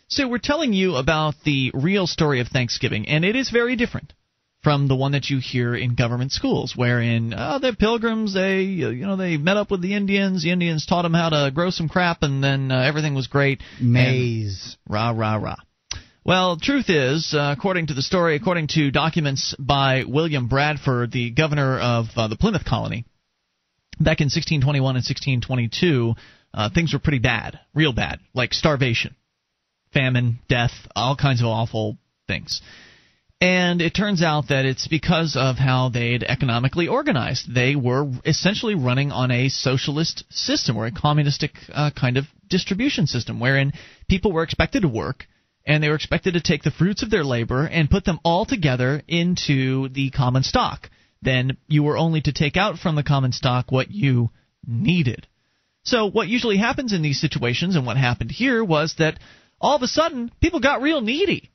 So we're telling you about the real story of Thanksgiving, and it is very different from the one that you hear in government schools, wherein the Pilgrims, they met up with the Indians taught them how to grow some crap, and then everything was great. Maize. Rah, rah, rah. Well, truth is, according to documents by William Bradford, the governor of the Plymouth colony, back in 1621 and 1622, things were pretty bad, real bad, like starvation, famine, death, all kinds of awful things. And it turns out that it's because of how they'd economically organized. They were essentially running on a socialist system, or a communistic kind of distribution system, wherein people were expected to work, and they were expected to take the fruits of their labor and put them all together into the common stock. Then you were only to take out from the common stock what you needed. So what usually happens in these situations, and what happened here, was that all of a sudden people got real needy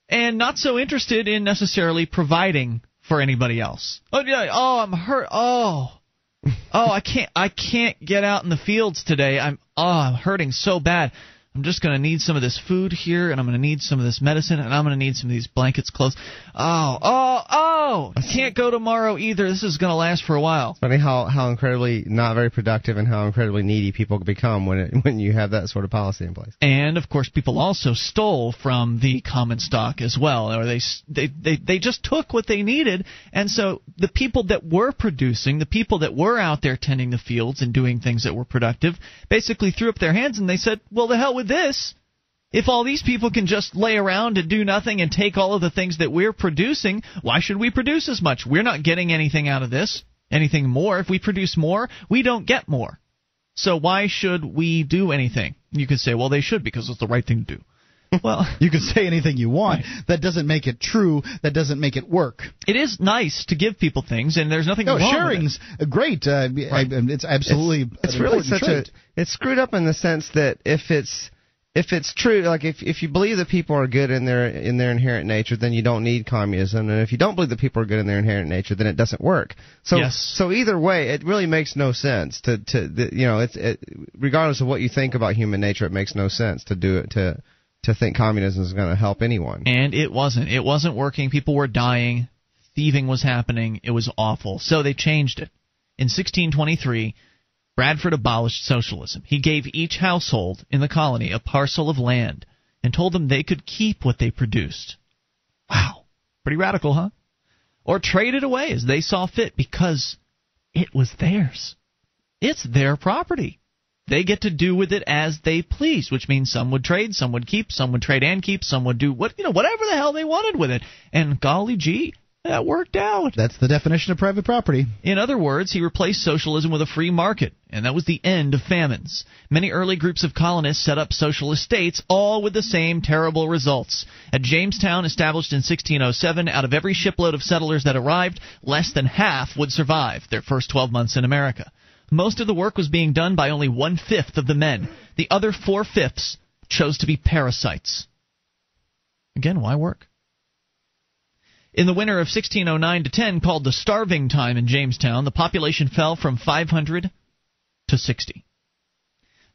and not so interested in necessarily providing for anybody else. I'm hurt. I can't get out in the fields today. I'm hurting so bad. I'm just going to need some of this food here, and I'm going to need some of this medicine, and I'm going to need some of these blankets, clothes. I can't go tomorrow either. This is going to last for a while. It's funny how incredibly not very productive and how incredibly needy people become when you have that sort of policy in place. And, of course, people also stole from the common stock as well, or they just took what they needed, and so the people that were producing, the people that were out there tending the fields and doing things that were productive, basically threw up their hands and they said, well, the hell with this. If all these people can just lay around and do nothing and take all of the things that we're producing, why should we produce as much? We're not getting anything out of this, anything more. If we produce more, we don't get more. So why should we do anything? You could say, well, they should because it's the right thing to do. Well, you can say anything you want. Right. That doesn't make it true. That doesn't make it work. It is nice to give people things, and there's nothing wrong sharing's with it. Great. Right. It's absolutely it's really such trait. it's screwed up in the sense that if it's true, like if you believe that people are good in their inherent nature, then you don't need communism, and if you don't believe that people are good in their inherent nature, then it doesn't work. So yes. So either way, it really makes no sense regardless of what you think about human nature, it makes no sense to do it to think communism is going to help anyone. And it wasn't. It wasn't working. People were dying. Thieving was happening. It was awful. So they changed it. In 1623, Bradford abolished socialism. He gave each household in the colony a parcel of land and told them they could keep what they produced. Wow. Pretty radical, huh? Or trade it away as they saw fit because it was theirs. It's their property. They get to do with it as they please, which means some would trade, some would keep, some would trade and keep, some would do whatever the hell they wanted with it. And golly gee, that worked out. That's the definition of private property. In other words, he replaced socialism with a free market, and that was the end of famines. Many early groups of colonists set up socialist states, all with the same terrible results. At Jamestown, established in 1607, out of every shipload of settlers that arrived, less than half would survive their first 12 months in America. Most of the work was being done by only 1/5 of the men. The other 4/5 chose to be parasites. Again, why work? In the winter of 1609-10, called the Starving Time in Jamestown, the population fell from 500 to 60.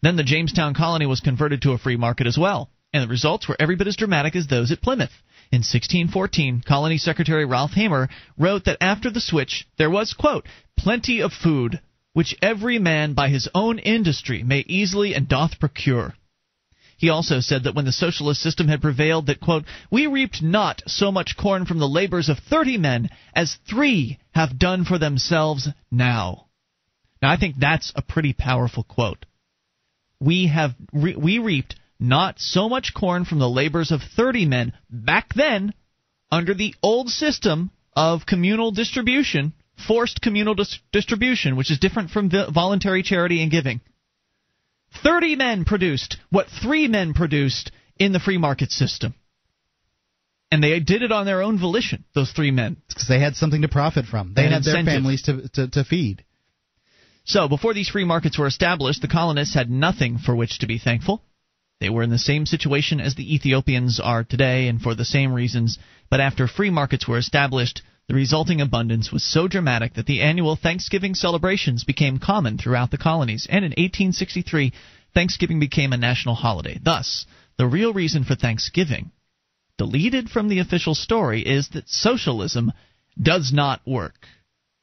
Then the Jamestown colony was converted to a free market as well, and the results were every bit as dramatic as those at Plymouth. In 1614, Colony Secretary Ralph Hamer wrote that after the switch, there was, quote, plenty of food, which every man by his own industry may easily and doth procure. He also said that when the socialist system had prevailed that, quote, we reaped not so much corn from the labors of 30 men as 3 have done for themselves now. Now, I think that's a pretty powerful quote. We reaped not so much corn from the labors of 30 men back then under the old system of communal distribution, forced communal distribution, which is different from voluntary charity and giving. 30 men produced what 3 men produced in the free market system. And they did it on their own volition, those 3 men. Because they had something to profit from. They had their families to feed. So, before these free markets were established, the colonists had nothing for which to be thankful. They were in the same situation as the Ethiopians are today, and for the same reasons. But after free markets were established, the resulting abundance was so dramatic that the annual Thanksgiving celebrations became common throughout the colonies, and in 1863, Thanksgiving became a national holiday. Thus, The real reason for Thanksgiving, deleted from the official story, is that socialism does not work.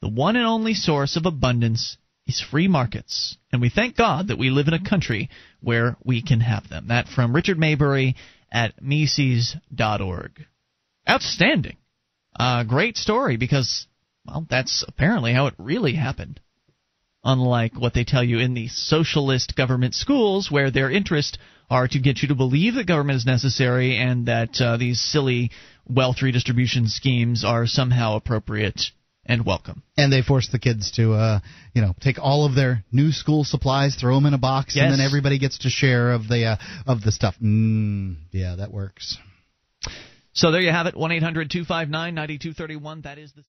The one and only source of abundance is free markets, and we thank God that we live in a country where we can have them. That from Richard Maybury at Mises.org. Outstanding. Great story because, well, that's apparently how it really happened. Unlike what they tell you in the socialist government schools, where their interests are to get you to believe that government is necessary and that these silly wealth redistribution schemes are somehow appropriate and welcome. And they force the kids to, take all of their new school supplies, throw them in a box, and then everybody gets to share of the stuff. Yeah, that works. So there you have it. 1-800-259-9231. That is the